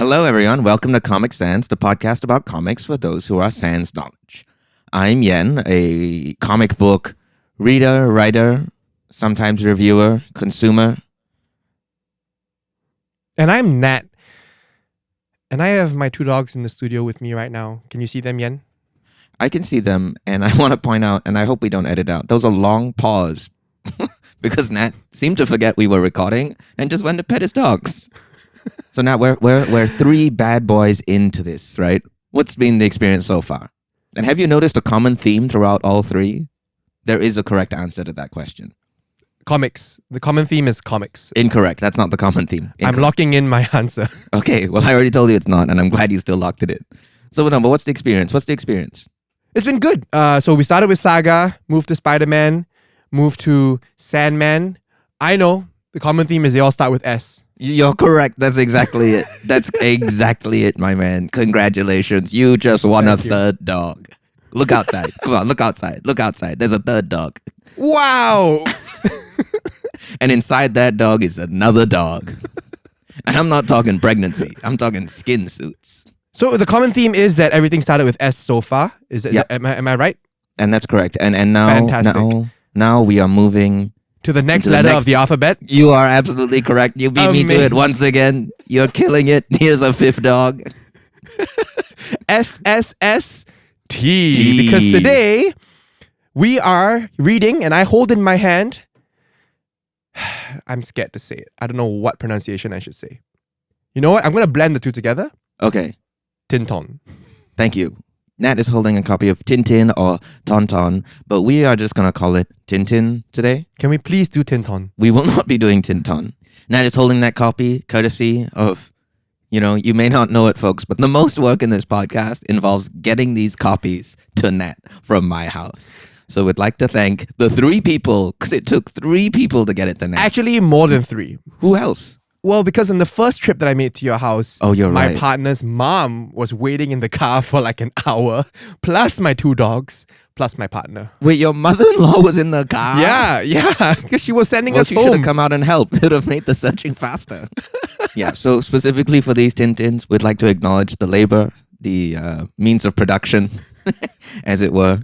Hello, everyone. Welcome to Comic Sans, the podcast about comics for those who are sans knowledge. I'm Yen, a comic book reader, writer, sometimes reviewer, consumer. And I'm Nat. And I have my two dogs in the studio with me right now. Can you see them, Yen? I can see them, and I want to point out, and I hope we don't edit out, there was a long pause because Nat seemed to forget we were recording and just went to pet his dogs. So now we're three bad boys into this, right? What's been the experience so far? And have you noticed a common theme throughout all three? There is a correct answer to that question. Comics. The common theme is comics. Incorrect. That's not the common theme. Incorrect. I'm locking in my answer. Okay, well, I already told you it's not, and I'm glad you still locked it in. So, no, but what's the experience? It's been good. So we started with Saga, moved to Spider-Man, moved to Sandman. I know the common theme is they all start with S. You're correct. That's exactly it. That's exactly it, my man. Congratulations. You just won a third dog. Look outside. Come on, look outside. Look outside. There's a third dog. Wow. And inside that dog is another dog. And I'm not talking pregnancy. I'm talking skin suits. So the common theme is that everything started with S so far. Am I right? And that's correct. And now, Fantastic. now we are moving to the next letter of the alphabet. You are absolutely correct. You beat me to it once again. You're killing it. Here's a fifth dog. S-S-S-T. Because today we are reading, and I hold in my hand, I'm scared to say it. I don't know what pronunciation I should say. You know what? I'm going to blend the two together. Okay. Tintin. Thank you. Nat is holding a copy of Tintin or Tonton, but we are just going to call it Tintin today. Can we please do Tintin? We will not be doing Tintin. Nat is holding that copy courtesy of, you may not know it, folks, but the most work in this podcast involves getting these copies to Nat from my house. So we'd like to thank the 3 people, because it took 3 people to get it to Nat. Actually, more than 3. Who else? Well, because in the first trip that I made to your house, my partner's mom was waiting in the car for like an hour, plus my 2 dogs, plus my partner. Wait, your mother-in-law was in the car? Yeah, because she was sending us home. She should have come out and helped. It would have made the searching faster. Yeah, so specifically for these Tintins, we'd like to acknowledge the labor, the means of production, as it were.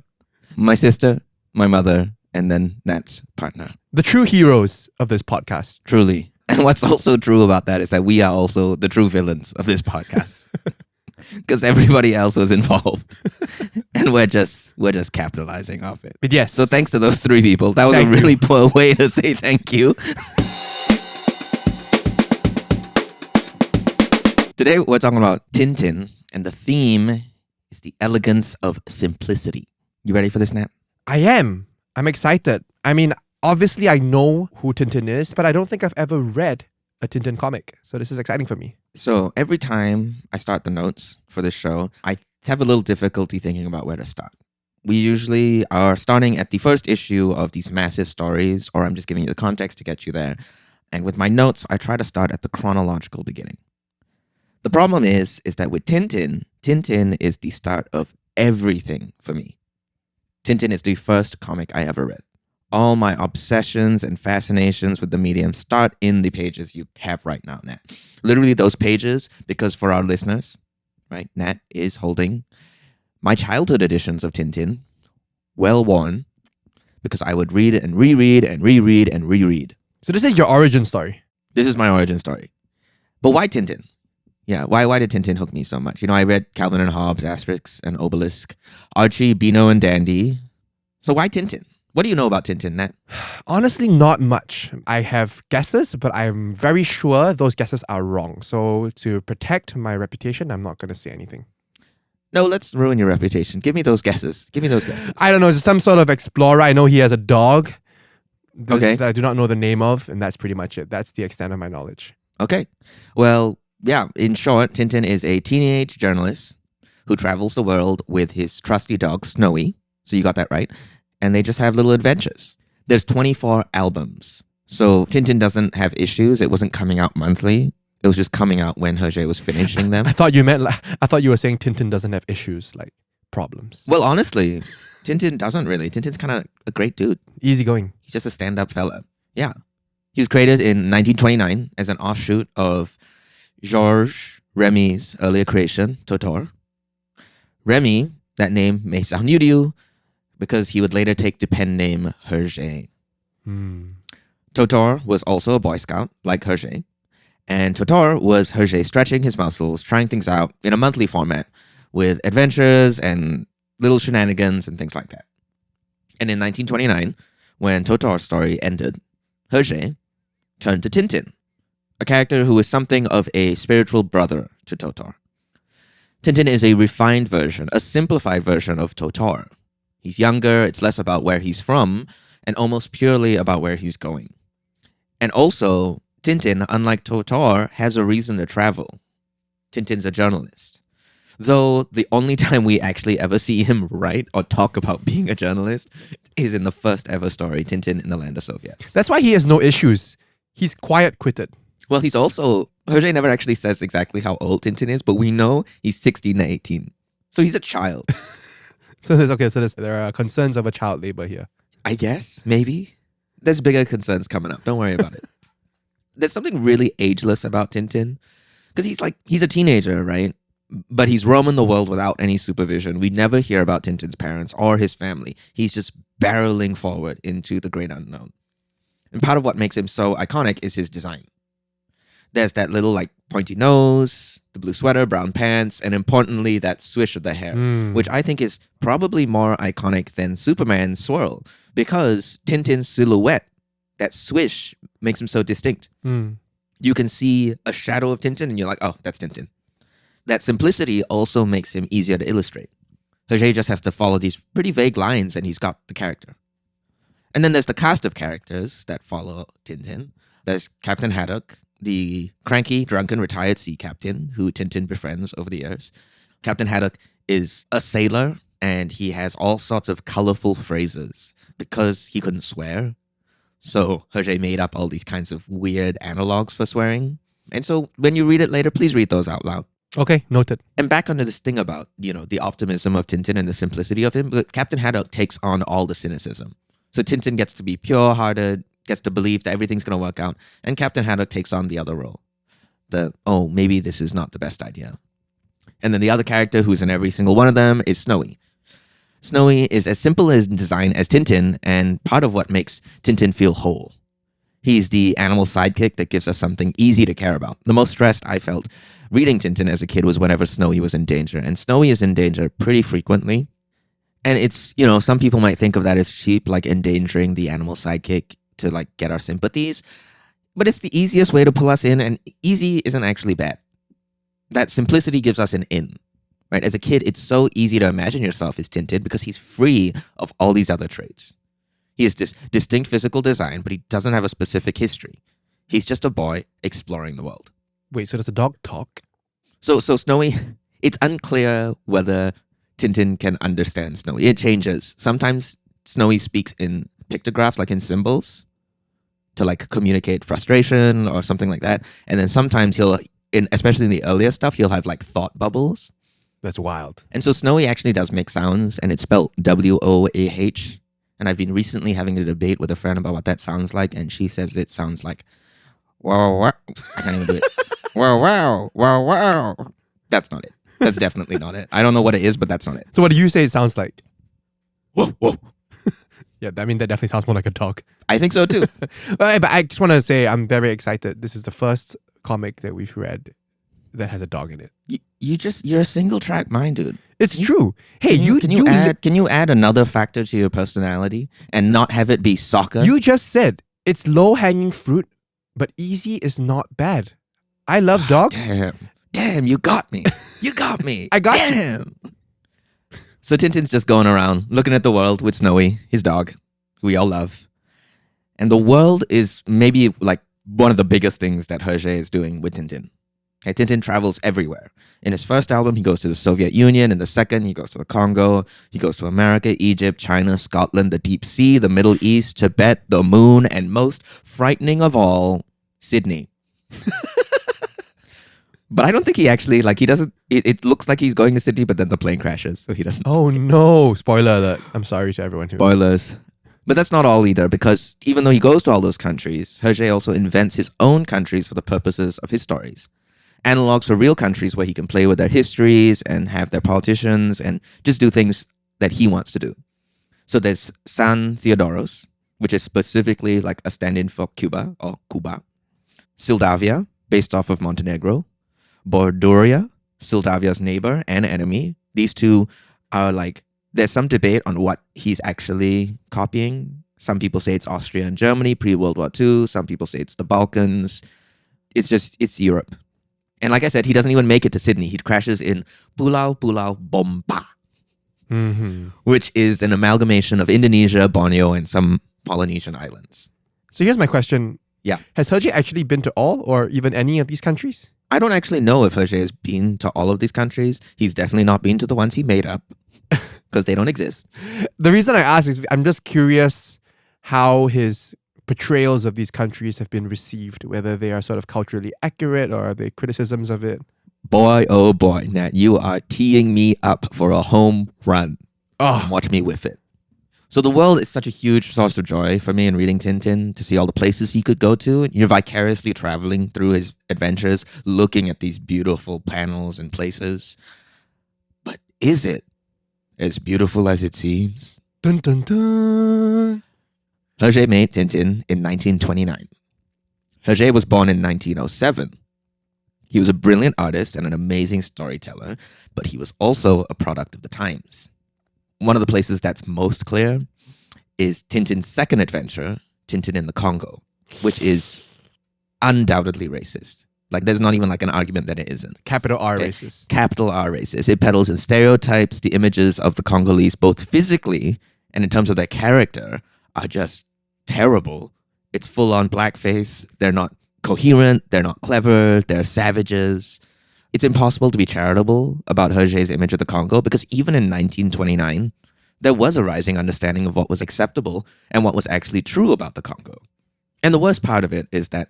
My sister, my mother, and then Nat's partner. The true heroes of this podcast. Truly. And what's also true about that is that we are also the true villains of this podcast. Because everybody else was involved. And we're just capitalizing off it. But yes. So thanks to those 3 people. That was a really poor way to say thank you. Today we're talking about Tintin, and the theme is the elegance of simplicity. You ready for this, Nat? I am. I'm excited. I mean, obviously I know who Tintin is, but I don't think I've ever read a Tintin comic. So this is exciting for me. So every time I start the notes for this show, I have a little difficulty thinking about where to start. We usually are starting at the first issue of these massive stories, or I'm just giving you the context to get you there. And with my notes, I try to start at the chronological beginning. The problem is that with Tintin is the start of everything for me. Tintin is the first comic I ever read. All my obsessions and fascinations with the medium start in the pages you have right now, Nat. Literally those pages, because for our listeners, right, Nat is holding my childhood editions of Tintin, well worn, because I would read and reread and reread and reread. So this is your origin story? This is my origin story. But why Tintin? Yeah, why did Tintin hook me so much? I read Calvin and Hobbes, Asterix and Obelisk, Archie, Beano and Dandy. So why Tintin? What do you know about Tintin, Nat? Honestly, not much. I have guesses, but I'm very sure those guesses are wrong. So to protect my reputation, I'm not going to say anything. No, let's ruin your reputation. Give me those guesses. I don't know. It's some sort of explorer. I know he has a dog that I do not know the name of, and that's pretty much it. That's the extent of my knowledge. Okay. Well, yeah, in short, Tintin is a teenage journalist who travels the world with his trusty dog, Snowy. So you got that right. And they just have little adventures. There's 24 albums. So Tintin doesn't have issues. It wasn't coming out monthly. It was just coming out when Hergé was finishing them. I thought you were saying Tintin doesn't have issues, like problems. Well, honestly, Tintin doesn't really. Tintin's kind of a great dude. Easygoing. He's just a stand-up fella. Yeah. He was created in 1929 as an offshoot of Georges Remy's earlier creation, Totor. Remy, that name may sound new to you because he would later take the pen name Hergé. Totor was also a Boy Scout, like Hergé. And Totor was Hergé stretching his muscles, trying things out in a monthly format with adventures and little shenanigans and things like that. And in 1929, when Totor's story ended, Hergé turned to Tintin, a character who is something of a spiritual brother to Totor. Tintin is a refined version, a simplified version of Totor. He's younger, it's less about where he's from, and almost purely about where he's going. And also, Tintin, unlike Totor, has a reason to travel. Tintin's a journalist. Though the only time we actually ever see him write or talk about being a journalist is in the first ever story, Tintin in the Land of Soviets. That's why he has no issues. He's quiet quitted. Well, he's also... Hergé never actually says exactly how old Tintin is, but we know he's 16 to 18. So he's a child. There are concerns of a child labor here. I guess, maybe. There's bigger concerns coming up. Don't worry about it. There's something really ageless about Tintin. Because he's a teenager, right? But he's roaming the world without any supervision. We never hear about Tintin's parents or his family. He's just barreling forward into the great unknown. And part of what makes him so iconic is his design. There's that little pointy nose, the blue sweater, brown pants, and importantly, that swish of the hair, which I think is probably more iconic than Superman's swirl because Tintin's silhouette, that swish, makes him so distinct. You can see a shadow of Tintin and you're like, oh, that's Tintin. That simplicity also makes him easier to illustrate. Hergé just has to follow these pretty vague lines and he's got the character. And then there's the cast of characters that follow Tintin. There's Captain Haddock, the cranky, drunken, retired sea captain who Tintin befriends over the years. Captain Haddock is a sailor and he has all sorts of colorful phrases because he couldn't swear. So Hergé made up all these kinds of weird analogs for swearing. And so when you read it later, please read those out loud. Okay, noted. And back onto this thing about, the optimism of Tintin and the simplicity of him, but Captain Haddock takes on all the cynicism. So Tintin gets to be pure-hearted, gets to believe that everything's going to work out, and Captain Haddock takes on the other role. Maybe this is not the best idea. And then the other character who's in every single one of them is Snowy. Snowy is as simple in design as Tintin, and part of what makes Tintin feel whole. He's the animal sidekick that gives us something easy to care about. The most stressed I felt reading Tintin as a kid was whenever Snowy was in danger, and Snowy is in danger pretty frequently. And it's, some people might think of that as cheap, like endangering the animal sidekick to get our sympathies. But it's the easiest way to pull us in, and easy isn't actually bad. That simplicity gives us an in. Right? As a kid, it's so easy to imagine yourself as Tintin because he's free of all these other traits. He has this distinct physical design, but he doesn't have a specific history. He's just a boy exploring the world. Wait, so does the dog talk? So Snowy, it's unclear whether Tintin can understand Snowy. It changes. Sometimes Snowy speaks in pictographs, like in symbols, to communicate frustration or something like that. And then sometimes especially in the earlier stuff, he'll have thought bubbles. That's wild. And so Snowy actually does make sounds, and it's spelled WOAH. And I've been recently having a debate with a friend about what that sounds like, and she says it sounds like, wow, wow. I can't even do it. Wow, wow, wow, wow. That's not it. That's definitely not it. I don't know what it is, but that's not it. So what do you say it sounds like? Whoa, whoa. Yeah, that definitely sounds more like a dog. I think so too. But I just want to say I'm very excited. This is the first comic that we've read that has a dog in it. You're a single track mind, dude. It's true. Hey, can you add another factor to your personality and not have it be soccer? You just said it's low hanging fruit, but easy is not bad. I love dogs. Damn, you got me. You got me. I got you. So Tintin's just going around looking at the world with Snowy, his dog, who we all love. And the world is maybe one of the biggest things that Hergé is doing with Tintin. Okay, Tintin travels everywhere. In his first album, he goes to the Soviet Union. In the second, he goes to the Congo. He goes to America, Egypt, China, Scotland, the Deep Sea, the Middle East, Tibet, the moon, and most frightening of all, Sydney. But I don't think he actually, he doesn't, it looks like he's going to Sydney, but then the plane crashes, so he doesn't. Oh no, spoiler alert. I'm sorry to everyone who... Spoilers. But that's not all either, because even though he goes to all those countries, Hergé also invents his own countries for the purposes of his stories. analogs for real countries where he can play with their histories and have their politicians and just do things that he wants to do. So there's San Theodoros, which is specifically like a stand-in for Cuba or Cuba. Sildavia, based off of Montenegro. Borduria, Sildavia's neighbor and enemy. These two are like, there's some debate on what he's actually copying. Some people say it's Austria and Germany pre-World War II. Some people say it's the Balkans. It's Europe. And like I said, he doesn't even make it to Sydney. He crashes in Pulau Bomba, which is an amalgamation of Indonesia, Borneo, and some Polynesian islands. So here's my question. Yeah. Has Hergé actually been to all or even any of these countries? I don't actually know if Hergé has been to all of these countries. He's definitely not been to the ones he made up because they don't exist. The reason I ask is I'm just curious how his portrayals of these countries have been received, whether they are sort of culturally accurate or are they criticisms of it. Boy, oh boy, Nat, you are teeing me up for a home run. Oh. Watch me whiff it. So the world is such a huge source of joy for me in reading Tintin, to see all the places he could go to. You're vicariously traveling through his adventures, looking at these beautiful panels and places. But is it as beautiful as it seems? Dun dun dun. Hergé made Tintin in 1929. Hergé was born in 1907. He was a brilliant artist and an amazing storyteller, but he was also a product of the times. One of the places that's most clear is Tintin's second adventure, Tintin in the Congo, which is undoubtedly racist. Like, there's not even like an argument that it isn't. Capital R racist. Capital R racist. It peddles in stereotypes. The images of the Congolese, both physically and in terms of their character, are just terrible. It's full on blackface. They're not coherent. They're not clever. They're savages. It's impossible to be charitable about Hergé's image of the Congo because even in 1929, there was a rising understanding of what was acceptable and what was actually true about the Congo. And the worst part of it is that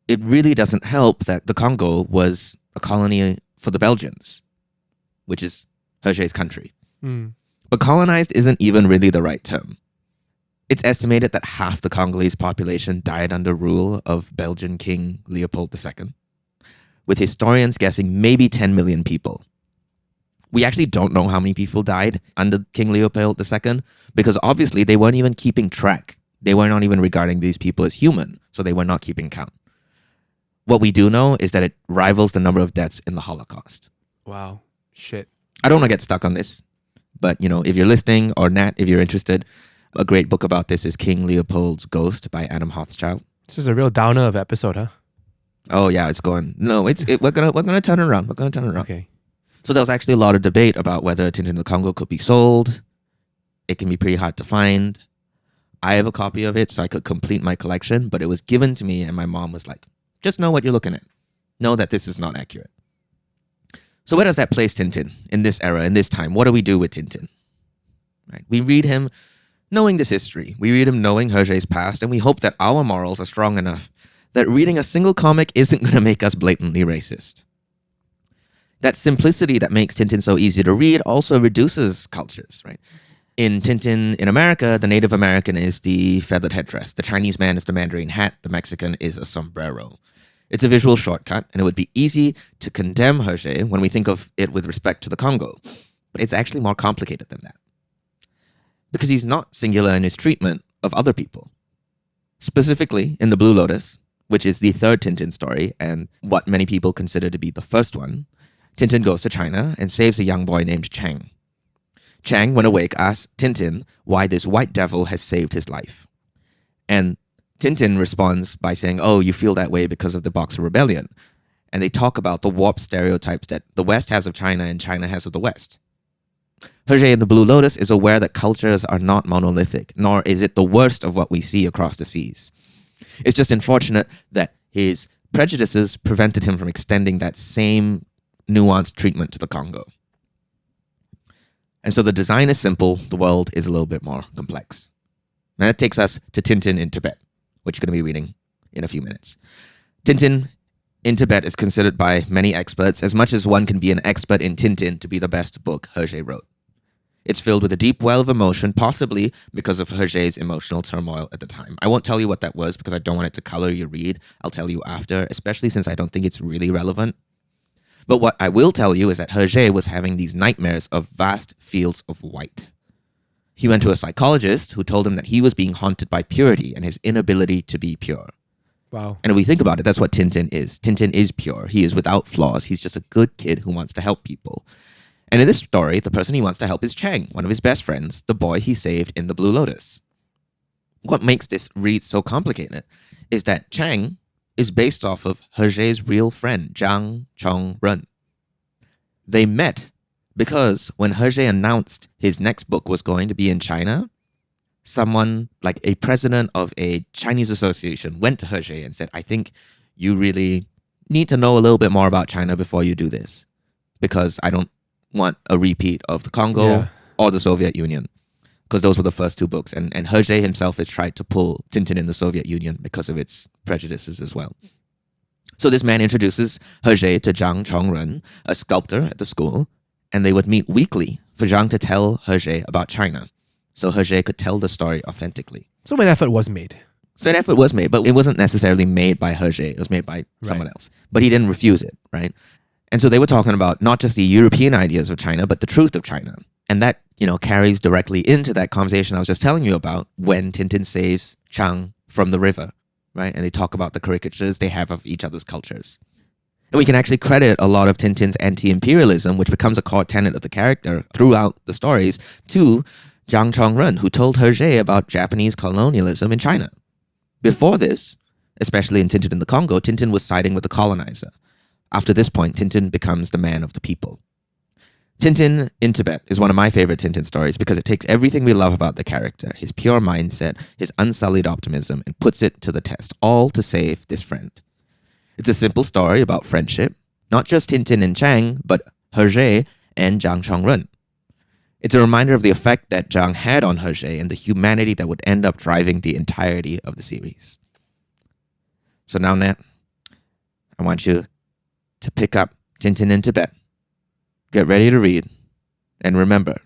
it really doesn't help that the Congo was a colony for the Belgians, which is Hergé's country. But colonized isn't even really the right term. It's estimated that half the Congolese population died under rule of Belgian King Leopold II, with historians guessing maybe 10 million people. We actually don't know how many people died under King Leopold II because obviously they weren't even keeping track. They were not even regarding these people as human, so they were not keeping count. What we do know is that it rivals the number of deaths in the Holocaust. Wow. Shit. I don't want to get stuck on this, but if you're listening, or Nat, if you're interested, a great book about this is King Leopold's Ghost by Adam Hochschild. This is a real downer of episode, huh? Oh yeah, it's going. No, we're gonna turn it around. We're gonna turn it around. Okay. So there was actually a lot of debate about whether Tintin in the Congo could be sold. It can be pretty hard to find. I have a copy of it, so I could complete my collection, but it was given to me, and my mom was like, "Just know what you're looking at. Know that this is not accurate." So where does that place Tintin in this era, in this time? What do we do with Tintin? Right? We read him knowing this history. We read him knowing Hergé's past, and we hope that our morals are strong enough that reading a single comic isn't going to make us blatantly racist. That simplicity that makes Tintin so easy to read also reduces cultures, right? In Tintin in America, the Native American is the feathered headdress. The Chinese man is the Mandarin hat. The Mexican is a sombrero. It's a visual shortcut, and it would be easy to condemn Hergé when we think of it with respect to the Congo. But it's actually more complicated than that. Because he's not singular in his treatment of other people. Specifically, in The Blue Lotus, which is the third Tintin story and what many people consider to be the first one, Tintin goes to China and saves a young boy named Chang. Chang, when awake, asks Tintin why this white devil has saved his life. And Tintin responds by saying, "Oh, you feel that way because of the Boxer Rebellion." And they talk about the warped stereotypes that the West has of China and China has of the West. Hergé in The Blue Lotus is aware that cultures are not monolithic, nor is it the worst of what we see across the seas. It's just unfortunate that his prejudices prevented him from extending that same nuanced treatment to the Congo. And so the design is simple, the world is a little bit more complex. And that takes us to Tintin in Tibet, which you're going to be reading in a few minutes. Tintin in Tibet is considered by many experts, as much as one can be an expert in Tintin, to be the best book Hergé wrote. It's filled with a deep well of emotion, possibly because of Hergé's emotional turmoil at the time. I won't tell you what that was because I don't want it to color your read. I'll tell you after, especially since I don't think it's really relevant. But what I will tell you is that Hergé was having these nightmares of vast fields of white. He went to a psychologist who told him that he was being haunted by purity and his inability to be pure. Wow. And if we think about it, that's what Tintin is. Tintin is pure. He is without flaws. He's just a good kid who wants to help people. And in this story, the person he wants to help is Chang, one of his best friends, the boy he saved in the Blue Lotus. What makes this read so complicated is that Chang is based off of Hergé's real friend, Zhang Chongren. They met because when Hergé announced his next book was going to be in China, someone, like a president of a Chinese association, went to Hergé and said, I think you really need to know a little bit more about China before you do this, because I don't want a repeat of the Congo or the Soviet Union, because those were the first two books. And Hergé himself has tried to pull Tintin in the Soviet Union because of its prejudices as well. So this man introduces Hergé to Zhang Chongren, a sculptor at the school, and they would meet weekly for Zhang to tell Hergé about China, so Hergé could tell the story authentically. So an effort was made. So an effort was made, but it wasn't necessarily made by Hergé. It was made by someone else. But he didn't refuse it, right? And so they were talking about not just the European ideas of China, but the truth of China. And that, carries directly into that conversation I was just telling you about when Tintin saves Chang from the river, right? And they talk about the caricatures they have of each other's cultures. And we can actually credit a lot of Tintin's anti-imperialism, which becomes a core tenet of the character throughout the stories, to Zhang Chongren, who told Hergé about Japanese colonialism in China. Before this, especially in Tintin in the Congo, Tintin was siding with the colonizer. After this point, Tintin becomes the man of the people. Tintin in Tibet is one of my favorite Tintin stories because it takes everything we love about the character, his pure mindset, his unsullied optimism, and puts it to the test, all to save this friend. It's a simple story about friendship, not just Tintin and Chang, but Hergé and Zhang Chongren. It's a reminder of the effect that Zhang had on Hergé and the humanity that would end up driving the entirety of the series. So now, Nat, I want you to pick up Tintin in Tibet. Get ready to read. And remember,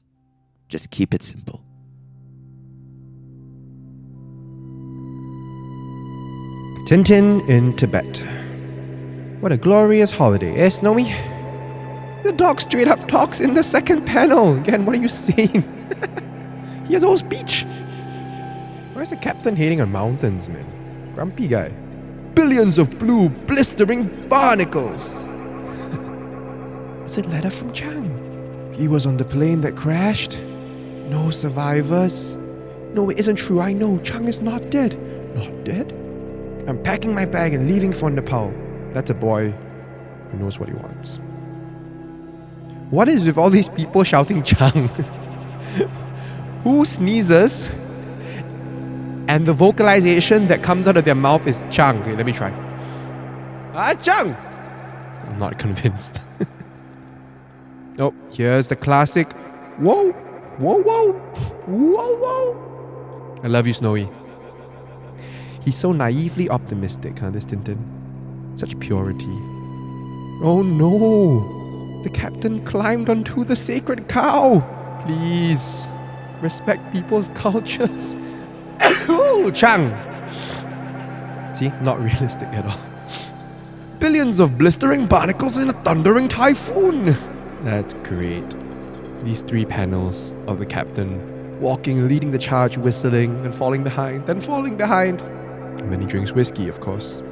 just keep it simple. Tintin in Tibet. What a glorious holiday, eh, Snowy? The dog straight up talks in the second panel. Again, what are you saying? He has a whole speech. Why is the captain hating on mountains, man? Grumpy guy. Billions of blue, blistering barnacles. It's a letter from Chang. He was on the plane that crashed. No survivors. No, it isn't true. I know. Chang is not dead. Not dead? I'm packing my bag and leaving for Nepal. That's a boy who knows what he wants. What is with all these people shouting Chang? Who sneezes and the vocalization that comes out of their mouth is Chang? Okay, let me try. Ah, Chang! I'm not convinced. Nope, here's the classic. Whoa, whoa, whoa, whoa, whoa. I love you, Snowy. He's so naively optimistic, this Tintin. Such purity. Oh no! The captain climbed onto the sacred cow! Please, respect people's cultures. Oh, Chang! See, not realistic at all. Billions of blistering barnacles in a thundering typhoon! That's great. These three panels of the captain walking, leading the charge, whistling, then falling behind, then falling behind. And then he drinks whiskey, of course.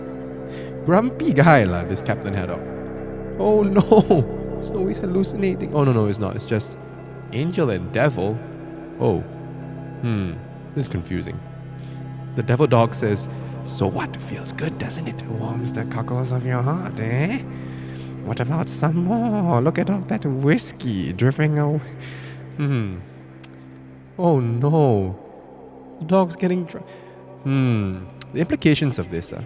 Grumpy guy, this Captain Haddock. Oh no! Snowy's hallucinating. Oh no, it's not. It's just angel and devil. Oh. This is confusing. The devil dog says, so what? Feels good, doesn't it? Warms the cockles of your heart, eh? What about some more? Look at all that whiskey dripping away. Oh no. The dog's getting drunk. The implications of this are...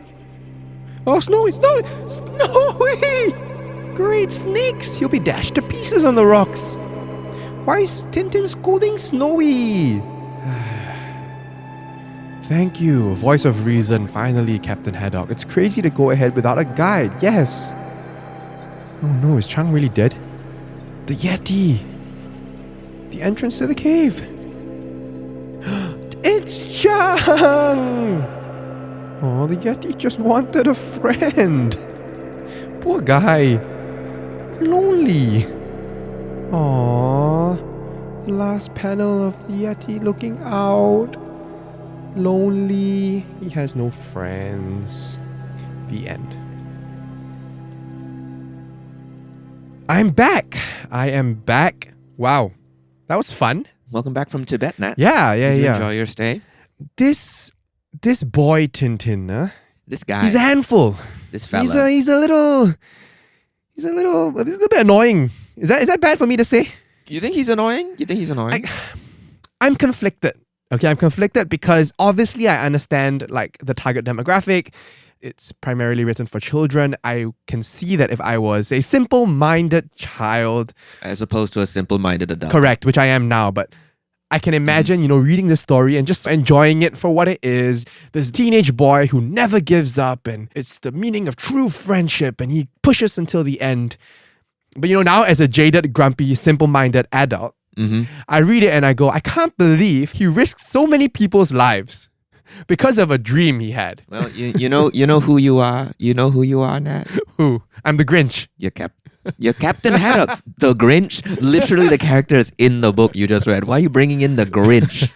Oh, Snowy! Snowy! Snowy! Great snakes! He'll be dashed to pieces on the rocks. Why is Tintin scolding Snowy? Thank you, voice of reason. Finally, Captain Haddock. It's crazy to go ahead without a guide. Yes. Oh no, is Chang really dead? The Yeti. The entrance to the cave. It's Chang! Oh, the Yeti just wanted a friend. Poor guy. It's lonely. Aww. The last panel of the Yeti looking out. Lonely. He has no friends. The end. I'm back. I am back. Wow. That was fun. Welcome back from Tibet, Nat. Yeah. Did you enjoy your stay? This boy Tintin, This guy. he's a handful. This fella. He's a little bit annoying. Is that bad for me to say? You think he's annoying? You think he's annoying? I'm conflicted. Okay, I'm conflicted because obviously I understand like the target demographic. It's primarily written for children. I can see that if I was a simple-minded child, As opposed to a simple-minded adult. correct, which I am now, but I can imagine, reading this story and just enjoying it for what it is. This teenage boy who never gives up, and it's the meaning of true friendship, and he pushes until the end. But now as a jaded, grumpy, simple-minded adult, I read it and I go, I can't believe he risked so many people's lives because of a dream he had. Well, you know who you are. You know who you are, Nat. Who? I'm the Grinch. You're Captain Haddock, the Grinch. Literally, the characters in the book you just read. Why are you bringing in the Grinch?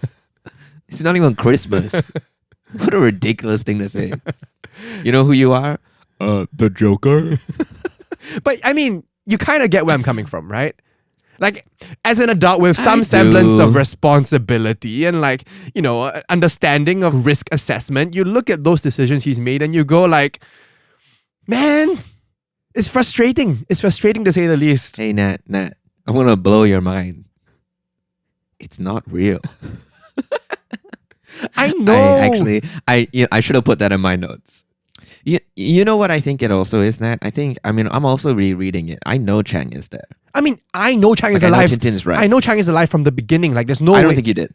It's not even Christmas. What a ridiculous thing to say. You know who you are? The Joker. But I mean, you kind of get where I'm coming from, right? Like, as an adult with some semblance of responsibility and understanding of risk assessment, you look at those decisions he's made and you go like, man, it's frustrating. It's frustrating to say the least. Hey, Nat, I want to blow your mind. It's not real. I know. I should have put that in my notes. You know what I think it also is, Nat? I'm also rereading it. I know Chang is there. I mean, I know Chang is I know alive. Tintin's right. I know Chang is alive from the beginning. Like, there's no way. I don't think you did.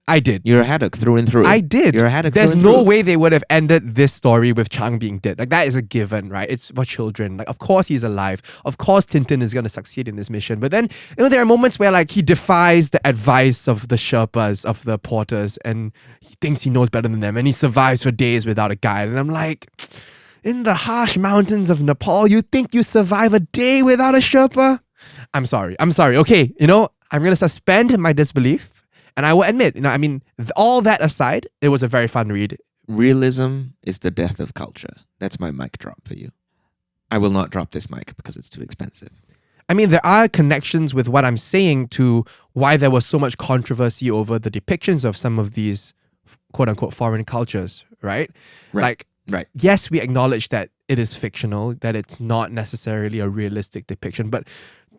I did. You're a haddock through and through. I did. You're a haddock There's through and no through. way they would have ended this story with Chang being dead. Like, that is a given, right? It's for children. Like, of course he's alive. Of course Tintin is going to succeed in this mission. But then, there are moments where like he defies the advice of the Sherpas, of the porters, and he thinks he knows better than them, and he survives for days without a guide. And I'm like, in the harsh mountains of Nepal, you think you survive a day without a Sherpa? I'm sorry. Okay, I'm going to suspend my disbelief. And I will admit, all that aside, it was a very fun read. Realism is the death of culture. That's my mic drop for you. I will not drop this mic because it's too expensive. There are connections with what I'm saying to why there was so much controversy over the depictions of some of these quote-unquote foreign cultures, right? Right. Yes, we acknowledge that it is fictional, that it's not necessarily a realistic depiction, but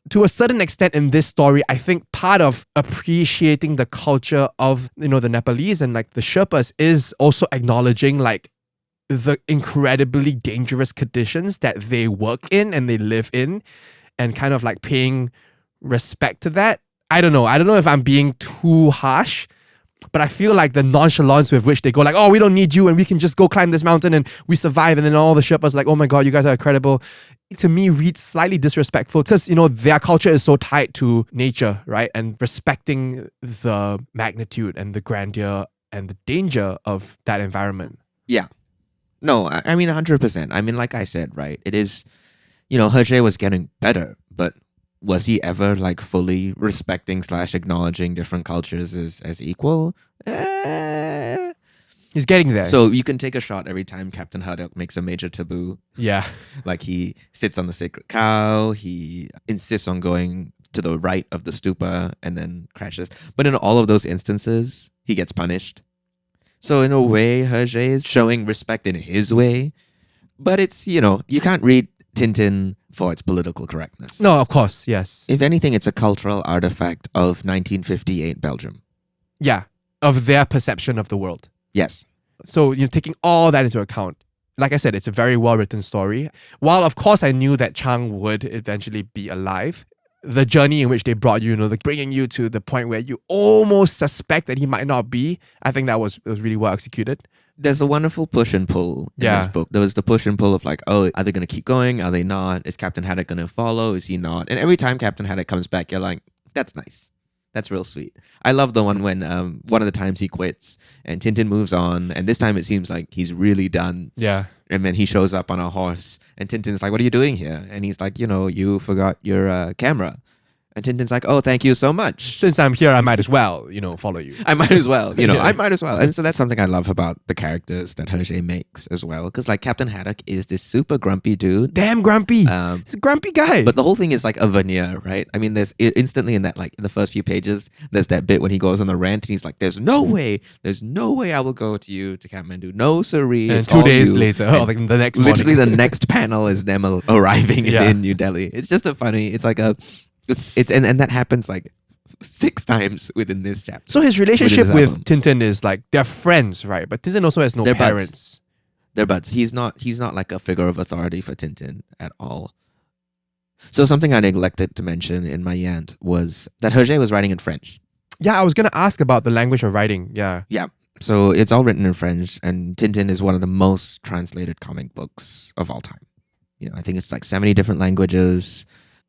to a certain extent in this story, I think part of appreciating the culture of, the Nepalese and like the Sherpas is also acknowledging like the incredibly dangerous conditions that they work in and they live in, and kind of like paying respect to that. I don't know if I'm being too harsh, but I feel like the nonchalance with which they go like, oh, we don't need you and we can just go climb this mountain and we survive. And then all the Sherpas like, oh my God, you guys are incredible. To me, reads slightly disrespectful because, their culture is so tied to nature, right? And respecting the magnitude and the grandeur and the danger of that environment. Yeah. No, 100%. Like I said, right? It is, Hergé was getting better, but was he ever like fully respecting / acknowledging different cultures as equal? He's getting there. So you can take a shot every time Captain Haddock makes a major taboo. Yeah. Like he sits on the sacred cow, he insists on going to the right of the stupa and then crashes. But in all of those instances, he gets punished. So in a way, Hergé is showing respect in his way. But it's, you can't read Tintin for its political correctness. No, of course, yes. If anything, it's a cultural artifact of 1958 Belgium. Yeah, of their perception of the world. Yes. So you're taking all that into account. Like I said, it's a very well-written story. While, of course, I knew that Chang would eventually be alive, the journey in which they brought you, bringing you to the point where you almost suspect that he might not be, I think that was really well executed. There's a wonderful push and pull in this book. There was the push and pull of like, oh, are they going to keep going? Are they not? Is Captain Haddock going to follow? Is he not? And every time Captain Haddock comes back, you're like, That's nice. That's real sweet. I love the one when one of the times he quits and Tintin moves on, and this time it seems like he's really done. Yeah. And then he shows up on a horse, and Tintin's like, "What are you doing here?" And he's like, "You forgot your camera." And Tintin's like, "Oh, thank you so much. Since I'm here, I might as well, follow you. I might as well, Yeah. I might as well." And so that's something I love about the characters that Hergé makes as well. Because like Captain Haddock is this super grumpy dude. Damn grumpy. He's a grumpy guy. But the whole thing is like a veneer, right? I mean, there's instantly in that, like in the first few pages, there's that bit when he goes on the rant and he's like, there's no way I will go to you to Kathmandu. No, sirree. and It's 2 all days you." later, And like the next literally morning. the next panel is them arriving Yeah. in New Delhi. It's just it's like and that happens like 6 times within this chapter. So his relationship Within this with Tintin is like they're friends, right? But Tintin also has no They're buds. parents. They're buds. He's not like a figure of authority for Tintin at all. So something I neglected to mention in my Yant was that Hergé was writing in French. Yeah, I was gonna ask about the language of writing. Yeah. So it's all written in French, and Tintin is one of the most translated comic books of all time. I think it's like 70 different languages.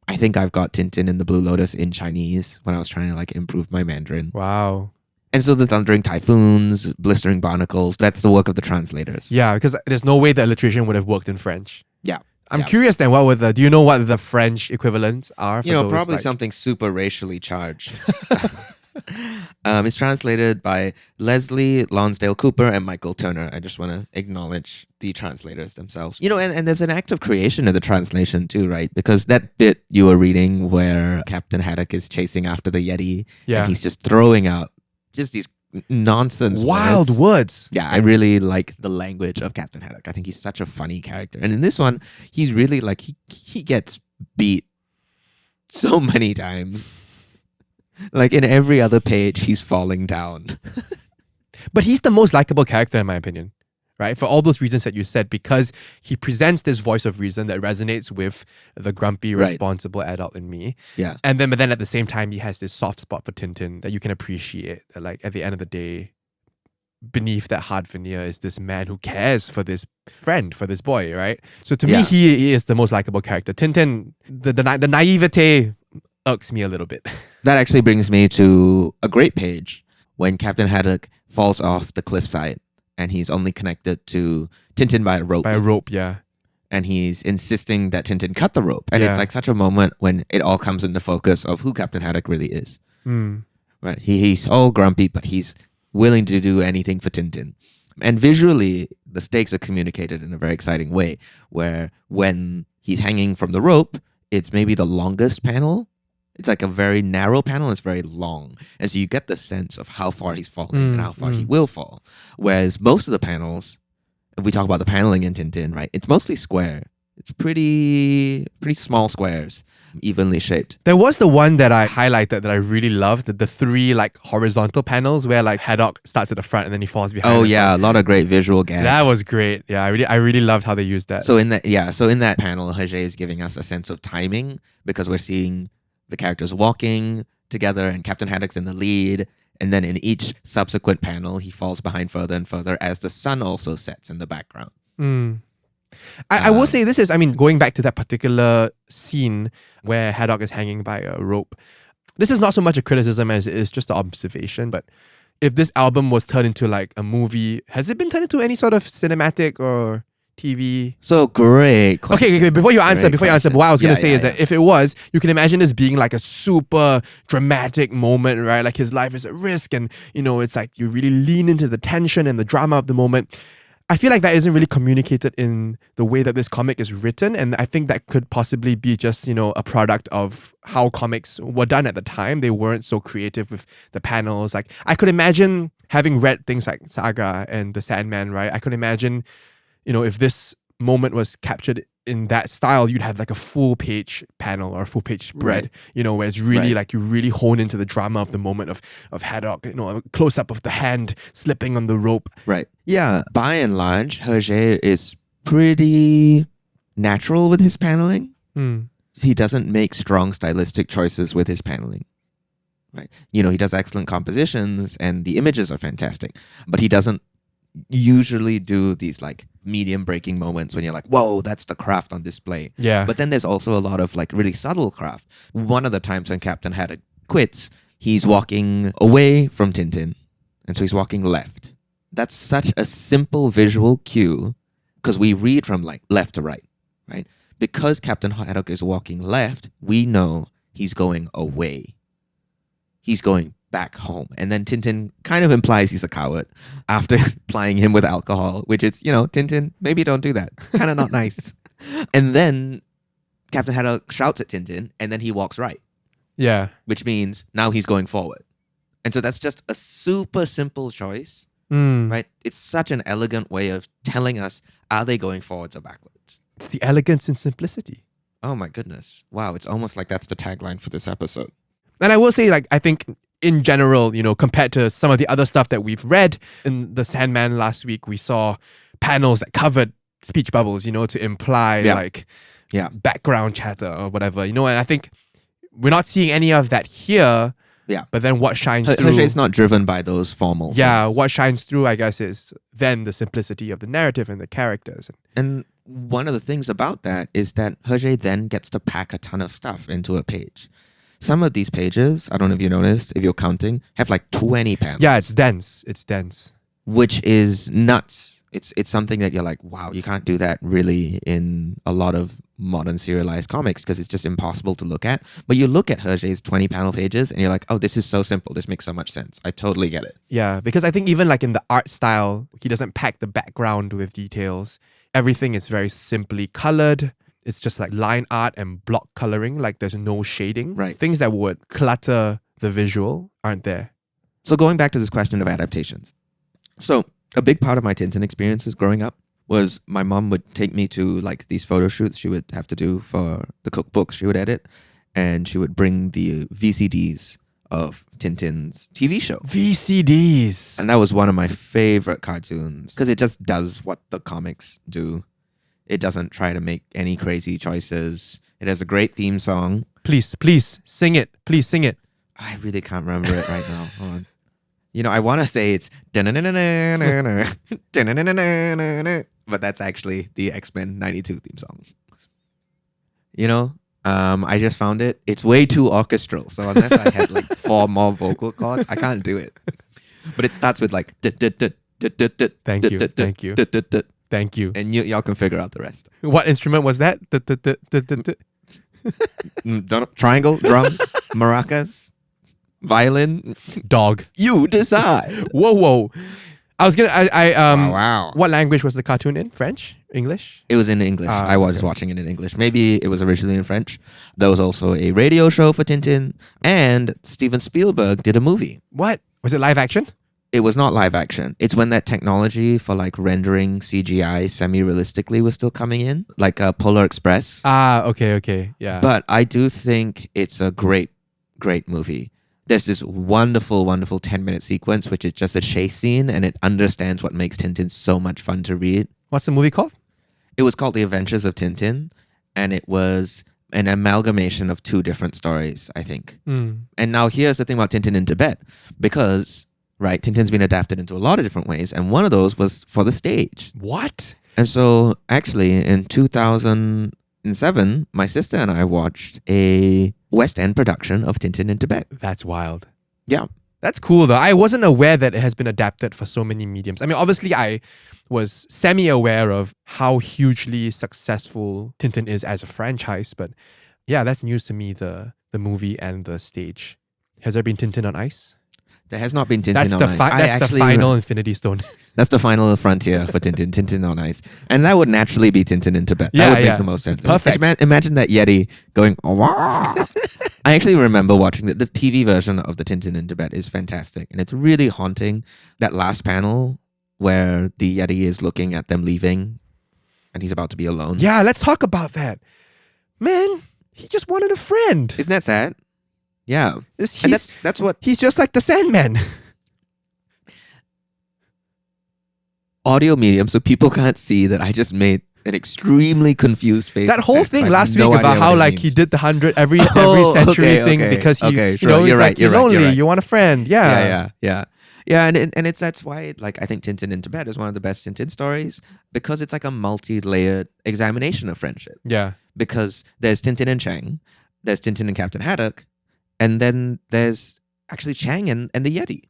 I think I've got Tintin in the Blue Lotus in Chinese when I was trying to like improve my Mandarin. Wow. And so the thundering typhoons, blistering barnacles, that's the work of the translators. Yeah, because there's no way the alliteration would have worked in French. Yeah. I'm Yeah. curious then, do you know what the French equivalents are? For those, Probably like- something super racially charged. It's translated by Leslie Lonsdale Cooper and Michael Turner. I just want to acknowledge the translators themselves. And there's an act of creation in the translation too, right? Because that bit you were reading where Captain Haddock is chasing after the Yeti, Yeah. and he's just throwing out just these nonsense Wild words. Yeah, I really like the language of Captain Haddock. I think he's such a funny character. And in this one, he's really like, he gets beat so many times. Like in every other page, he's falling down. But he's the most likable character in my opinion, right? For all those reasons that you said, because he presents this voice of reason that resonates with the grumpy, Right. responsible adult in me. Yeah. But then at the same time, he has this soft spot for Tintin that you can appreciate. That like at the end of the day, beneath that hard veneer is this man who cares for this friend, for this boy, right? So to me, Yeah. he is the most likable character. Tintin, the naivete irks me a little bit. That actually brings me to a great page when Captain Haddock falls off the cliffside and he's only connected to Tintin by a rope. By a rope, yeah. And he's insisting that Tintin cut the rope. And it's Yeah. like such a moment when it all comes into focus of who Captain Haddock really is. Mm. Right? He's all grumpy, but he's willing to do anything for Tintin. And visually, the stakes are communicated in a very exciting way, where when he's hanging from the rope, it's maybe the longest panel. It's like a very narrow panel, it's very long. And so you get the sense of how far he's falling and how far he will fall. Whereas most of the panels, if we talk about the paneling in Tintin, right, it's mostly square. It's pretty small squares, evenly shaped. There was the one that I highlighted that I really loved, the 3 like horizontal panels where like Haddock starts at the front and then he falls behind. Oh the yeah, front. a lot of great visual gags. That was great. Yeah, I really loved how they used that. So in that panel, Hergé is giving us a sense of timing because we're seeing the characters walking together and Captain Haddock's in the lead. And then in each subsequent panel, he falls behind further and further as the sun also sets in the background. I will say this is, going back to that particular scene where Haddock is hanging by a rope. This is not so much a criticism as it is just an observation, but if this album was turned into like a movie, has it been turned into any sort of cinematic or TV? So great question. Okay, before you answer, what I was going to say is yeah. that if it was, you can imagine this being like a super dramatic moment, right? Like his life is at risk and, it's like you really lean into the tension and the drama of the moment. I feel like that isn't really communicated in the way that this comic is written, and I think that could possibly be just, a product of how comics were done at the time. They weren't so creative with the panels. Like, I could imagine having read things like Saga and The Sandman, right? I could imagine, if this moment was captured in that style, you'd have like a full page panel or a full page spread, where it's really like you really hone into the drama of the moment of Haddock, a close up of the hand slipping on the rope. Right. Yeah. By and large, Hergé is pretty natural with his paneling. He doesn't make strong stylistic choices with his paneling. Right. He does excellent compositions and the images are fantastic, but he doesn't usually do these like medium breaking moments when you're like, whoa, that's the craft on display. Yeah. But then there's also a lot of like really subtle craft. One of the times when Captain Haddock quits, he's walking away from Tintin. And so he's walking left. That's such a simple visual cue because we read from like left to right, right? Because Captain Haddock is walking left, we know he's going away. He's going back home. And then Tintin kind of implies he's a coward after plying him with alcohol, which is, Tintin, maybe don't do that. Kind of not nice. And then Captain Haddock shouts at Tintin and then he walks right. Yeah. Which means now he's going forward. And so that's just a super simple choice, right? It's such an elegant way of telling us, are they going forwards or backwards? It's the elegance and simplicity. Oh my goodness. Wow, it's almost like that's the tagline for this episode. And I will say, I think in general, compared to some of the other stuff that we've read in The Sandman last week, we saw panels that covered speech bubbles, to imply background chatter or whatever, and I think we're not seeing any of that here. Yeah. But then what shines through... Hergé is not driven by those formal things. What shines through, I guess, is then the simplicity of the narrative and the characters. And one of the things about that is that Hergé then gets to pack a ton of stuff into a page. Some of these pages, I don't know if you noticed, if you're counting, have like 20 panels. Yeah, it's dense. It's dense. Which is nuts. It's something that you're like, wow, you can't do that really in a lot of modern serialized comics because it's just impossible to look at. But you look at Hergé's 20 panel pages and you're like, oh, this is so simple. This makes so much sense. I totally get it. Yeah, because I think even like in the art style, he doesn't pack the background with details. Everything is very simply colored. It's just like line art and block coloring. Like there's no shading. Right. Things that would clutter the visual aren't there. So going back to this question of adaptations. So a big part of my Tintin experiences growing up was my mom would take me to like these photo shoots she would have to do for the cookbooks she would edit, and she would bring the VCDs of Tintin's TV show. VCDs. And that was one of my favorite cartoons because it just does what the comics do. It doesn't try to make any crazy choices. It has a great theme song. Please sing it. Please sing it. I really can't remember it right now. Hold on. I want to say it's but that's actually the X-Men 92 theme song. I just found it. It's way too orchestral. So unless I had like 4 more vocal chords, I can't do it. But it starts with like Thank you. Thank you. And y'all can figure out the rest. What instrument was that? Triangle, drums, maracas, violin, dog. You decide. Whoa. I was gonna. Wow. What language was the cartoon in? French? English? It was in English. I was watching it in English. Maybe it was originally in French. There was also a radio show for Tintin, and Steven Spielberg did a movie. What? Was it live action? It was not live action. It's when that technology for like rendering CGI semi-realistically was still coming in, like Polar Express. Okay, yeah. But I do think it's a great movie. There's this wonderful 10-minute sequence, which is just a chase scene, and it understands what makes Tintin so much fun to read. What's the movie called? It was called The Adventures of Tintin, and it was an amalgamation of 2 different stories, I think. And now here's the thing about Tintin in Tibet, because, right, Tintin's been adapted into a lot of different ways, and one of those was for the stage. What? And so, actually, in 2007, my sister and I watched a West End production of Tintin in Tibet. That's wild. Yeah. That's cool though. I wasn't aware that it has been adapted for so many mediums. I mean, obviously I was semi-aware of how hugely successful Tintin is as a franchise, but yeah, that's news to me, the movie and the stage. Has there been Tintin on Ice? There has not been Tintin on Ice. That's the final Infinity Stone. That's the final frontier for Tintin on Ice. And that would naturally be Tintin in Tibet. That would make the most sense. Perfect. Imagine that Yeti going, wah. I actually remember watching the TV version of the Tintin in Tibet is fantastic. And it's really haunting. That last panel where the Yeti is looking at them leaving and he's about to be alone. Yeah, let's talk about that. Man, he just wanted a friend. Isn't that sad? Yeah. That's what... He's just like the Sandman. Audio medium, so people can't see that I just made an extremely confused face. That whole thing last week about how like he did the 100 every century thing because he, you're right. You're lonely, you want a friend. Yeah. And that's why like I think Tintin in Tibet is one of the best Tintin stories because it's like a multi-layered examination of friendship. Yeah. Because there's Tintin and Chang, there's Tintin and Captain Haddock, And then there's actually Chang and the Yeti,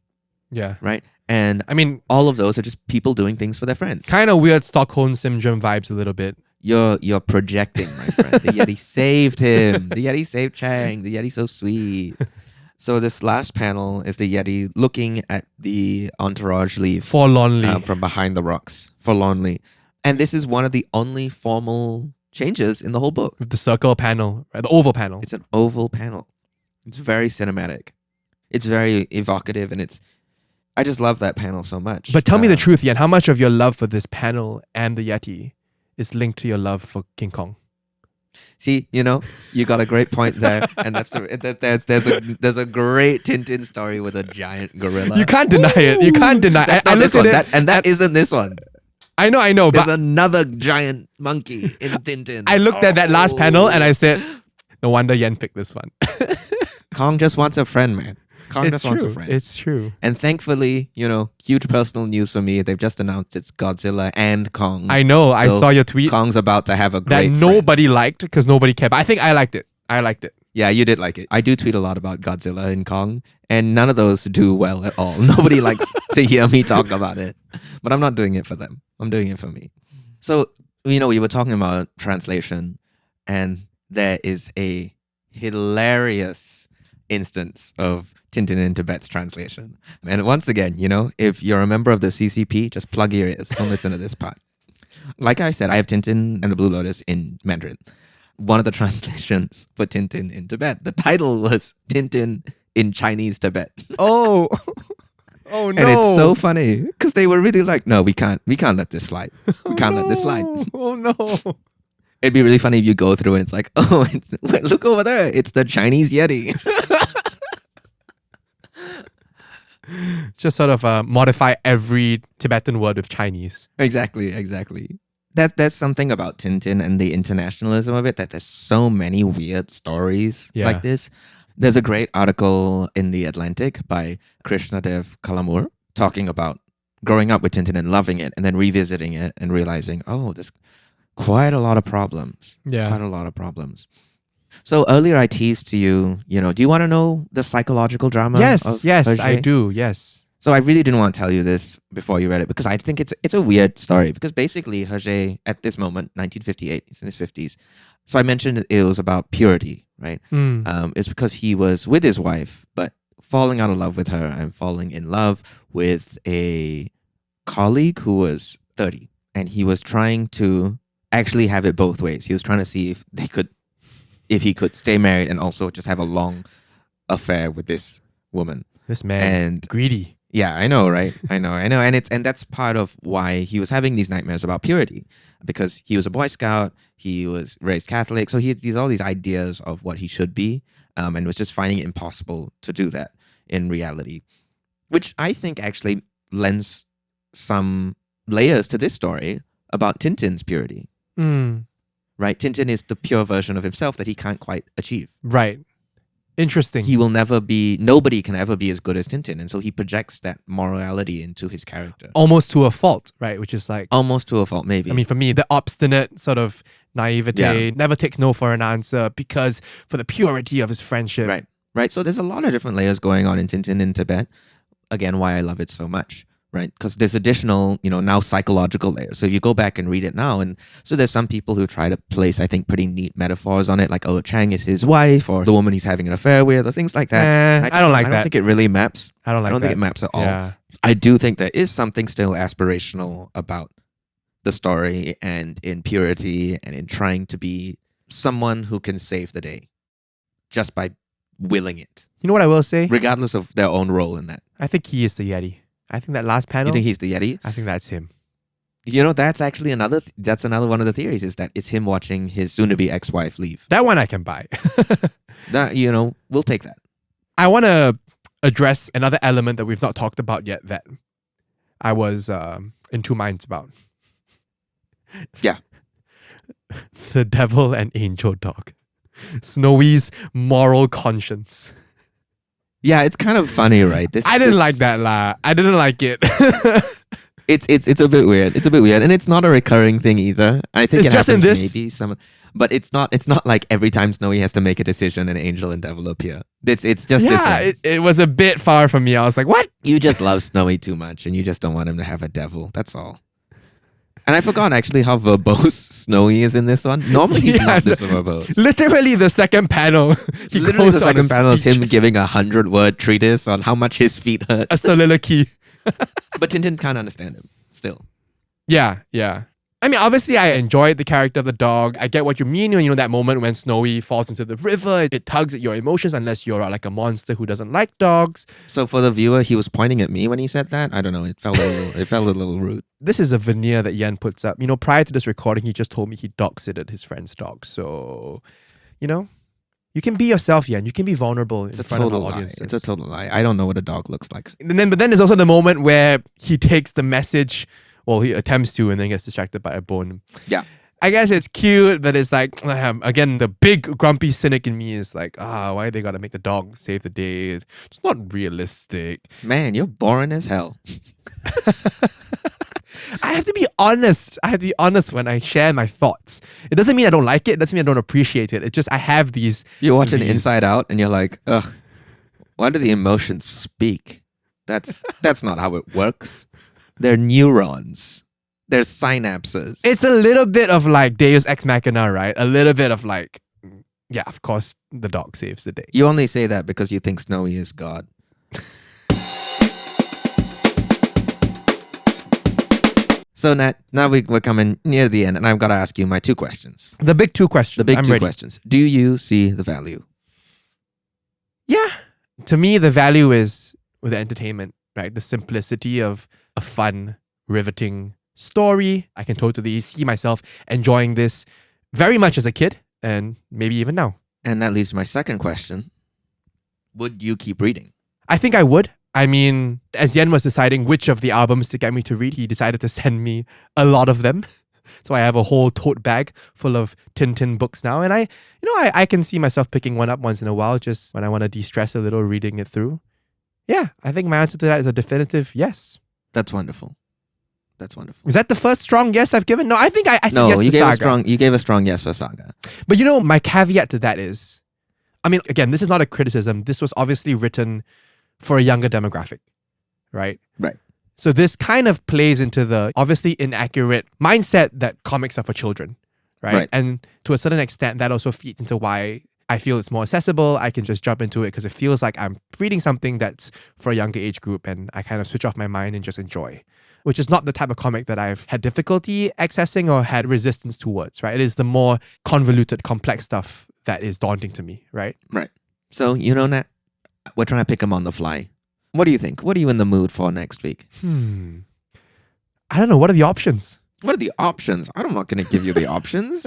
Yeah. right? And I mean, all of those are just people doing things for their friends. kind of weird Stockholm Syndrome vibes a little bit. You're projecting, my friend. The Yeti saved him. The Yeti saved Chang. The Yeti's so sweet. So this last panel is the Yeti looking at the entourage leave Forlornly. from behind the rocks, forlornly. And this is one of the only formal changes in the whole book. With the circle panel, right? The oval panel. It's an oval panel. It's very cinematic. It's very evocative, and I just love that panel so much. But tell me the truth, Yant. How much of your love for this panel and the Yeti is linked to your love for King Kong? See, you got a great point there, and there's a great Tintin story with a giant gorilla. You can't deny it. You can't deny. That's not this one, that isn't this one. I know. There's But another giant monkey in Tintin. I looked at that last panel and I said, no wonder Yant picked this one. Kong just wants a friend, man. Kong It's just wants a true. friend. It's true. And thankfully, huge personal news for me. They've just announced it's Godzilla and Kong. I know. I So saw your tweet Kong's about to have a that great friend. nobody liked because nobody cared. But I think I liked it. Yeah, you did like it. I do tweet a lot about Godzilla and Kong, and none of those do well at all. Nobody likes to hear me talk about it. But I'm not doing it for them. I'm doing it for me. So, we were talking about translation, and there is a hilarious instance of Tintin in Tibet's translation. And once again, if you're a member of the CCP, just plug your ears. Don't listen to this part. Like I said, I have Tintin and the Blue Lotus in Mandarin. One of the translations for Tintin in Tibet, the title was Tintin in Chinese Tibet. Oh. Oh no. And it's so funny because they were really like, no, we can't let this slide. We can't let this slide. Oh no. It'd be really funny if you go through and it's like, oh, look over there. It's the Chinese Yeti. Just sort of modify every Tibetan word with Chinese. Exactly. That's something about Tintin and the internationalism of it, that there's so many weird stories like this. There's a great article in The Atlantic by Krishnadev Kalamur talking about growing up with Tintin and loving it and then revisiting it and realizing, oh, there's quite a lot of problems. Yeah. Quite a lot of problems. So earlier I teased to you, do you want to know the psychological drama? Yes, of I Hergé? do. Yes. So I really didn't want to tell you this before you read it because I think it's a weird story because basically Hergé at this moment, 1958, he's in his 50s. So I mentioned it was about purity, right? It's because he was with his wife, but falling out of love with her and falling in love with a colleague who was 30. And he was trying to actually have it both ways. He was trying to see if he could stay married and also just have a long affair with this woman. This man, And greedy. yeah, I know, right? I know. And that's part of why he was having these nightmares about purity, because he was a Boy Scout, he was raised Catholic, so he had all these ideas of what he should be, and was just finding it impossible to do that in reality, which I think actually lends some layers to this story about Tintin's purity. Right? Tintin is the pure version of himself that he can't quite achieve. Right. Interesting. He will never be, nobody can ever be as good as Tintin. And so he projects that morality into his character. Almost to a fault, right? Which is like, Almost to a fault, maybe. I mean, for me, the obstinate sort of naivete, never takes no for an answer because for the purity of his friendship. Right. So there's a lot of different layers going on in Tintin in Tibet. Again, why I love it so much. Right, because there's additional, now psychological layers. So if you go back and read it now, and so there's some people who try to place, I think, pretty neat metaphors on it, like, oh, Chang is his wife, or the woman he's having an affair with, or things like that. I don't like I that. don't think it really maps. I don't think it maps at all. Yeah. I do think there is something still aspirational about the story and in purity and in trying to be someone who can save the day just by willing it. You know what I will say? Regardless of their own role in that. I think he is the Yeti. I think that last panel. You think he's the Yeti? I think that's him. That's actually another one of the theories, is that it's him watching his soon-to-be ex-wife leave. That one I can buy. That, we'll take that. I want to address another element that we've not talked about yet that I was in two minds about. Yeah. The devil and angel dog. Snowy's moral conscience. Yeah, it's kind of funny, right? I didn't like that lah. I didn't like it. It's a bit weird. It's a bit weird, and it's not a recurring thing either. I think It's it just in happens this? maybe some. But it's not like every time Snowy has to make a decision, an angel and devil appear. It's just this one. It was a bit far from me. I was like, what? You just love Snowy too much and you just don't want him to have a devil. That's all. And I forgot actually how verbose Snowy is in this one. Normally he's not this verbose. Literally the second panel. Literally the second panel is him giving 100-word treatise on how much his feet hurt. A soliloquy. But Tintin can't understand him still. Yeah. I mean, obviously, I enjoyed the character of the dog. I get what you mean when, that moment when Snowy falls into the river, it tugs at your emotions unless you're like a monster who doesn't like dogs. So for the viewer, he was pointing at me when he said that. I don't know. It felt a little rude. This is a veneer that Yant puts up. Prior to this recording, he just told me he dog-sitted his friend's dog. So, you can be yourself, Yant. You can be vulnerable in front of our audiences. It's a total lie. I don't know what a dog looks like. But then there's also the moment where he takes the message. Well, he attempts to and then gets distracted by a bone. Yeah. I guess it's cute, but it's like, again, the big grumpy cynic in me is like, why they gotta make the dog save the day? It's not realistic. Man, you're boring as hell. I have to be honest. When I share my thoughts. It doesn't mean I don't like it. It doesn't mean I don't appreciate it. It's just I have these. You're watching Inside Out and you're like, ugh, why do the emotions speak? That's not how it works. They're neurons. They're synapses. It's a little bit of like Deus Ex Machina, right? A little bit of like, yeah, of course, the dog saves the day. You only say that because you think Snowy is God. So, Nat, now we're coming near the end, and I've got to ask you my two questions. The big two questions. I'm ready. Questions. Do you see the value? Yeah. To me, the value is with the entertainment, right? The simplicity of a fun, riveting story. I can totally see myself enjoying this very much as a kid and maybe even now. And that leads to my second question. Would you keep reading? I think I would. I mean, as Yen was deciding which of the albums to get me to read, he decided to send me a lot of them. So I have a whole tote bag full of Tintin books now. And I can see myself picking one up once in a while just when I want to de-stress a little reading it through. Yeah, I think my answer to that is a definitive yes. That's wonderful. Is that the first strong yes I've given? No, I think I said no, yes to Saga. You gave a strong yes for Saga. But my caveat to that is, I mean, again, this is not a criticism. This was obviously written for a younger demographic, right? Right. So this kind of plays into the obviously inaccurate mindset that comics are for children, right? And to a certain extent, that also feeds into why I feel it's more accessible. I can just jump into it because it feels like I'm reading something that's for a younger age group and I kind of switch off my mind and just enjoy, which is not the type of comic that I've had difficulty accessing or had resistance towards, right? It is the more convoluted, complex stuff that is daunting to me, right? Right. So, Nat, we're trying to pick them on the fly. What do you think? What are you in the mood for next week? I don't know. What are the options? What are the options? I'm not going to give you the options.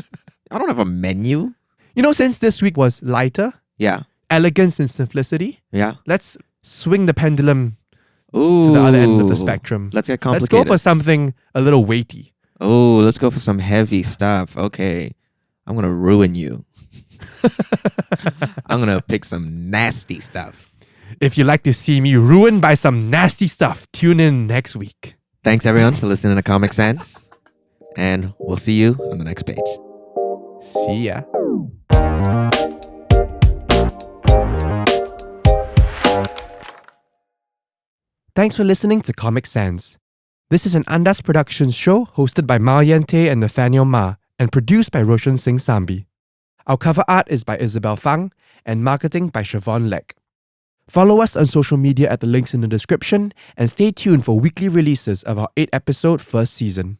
I don't have a menu. Since this week was lighter, yeah, elegance and simplicity, yeah, let's swing the pendulum to the other end of the spectrum. Let's get complicated. Let's go for something a little weighty. Oh, let's go for some heavy stuff. Okay, I'm going to ruin you. I'm going to pick some nasty stuff. If you'd like to see me ruined by some nasty stuff, tune in next week. Thanks, everyone, for listening to Comic Sans. And we'll see you on the next page. See ya. Thanks for listening to Comic Sans. This is an Andas Productions show hosted by Myle and Nathaniel Ma and produced by Roshan Singh Sambhi. Our cover art is by Isabel Fang and marketing by Shevon Leck. Follow us on social media at the links in the description and stay tuned for weekly releases of our 8-episode first season.